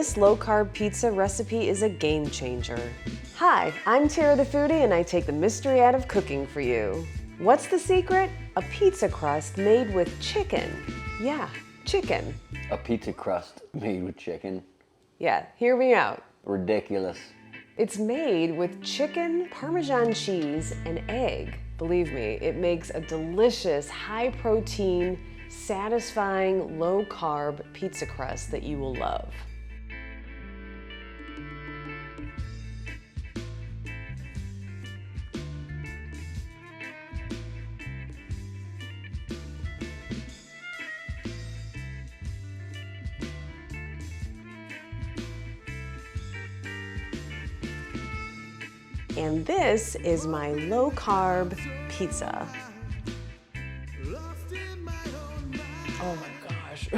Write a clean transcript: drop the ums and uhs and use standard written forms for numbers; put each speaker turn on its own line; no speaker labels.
This low-carb pizza recipe is a game changer. Hi, I'm Tara the Foodie and I take the mystery out of cooking for you. What's the secret? A pizza crust made with chicken. Yeah, chicken.
A pizza crust made with chicken?
Yeah, hear me out.
Ridiculous.
It's made with chicken, Parmesan cheese, and egg. Believe me, it makes a delicious, high-protein, satisfying, low-carb pizza crust that you will love. And this is my low-carb pizza. Oh my gosh.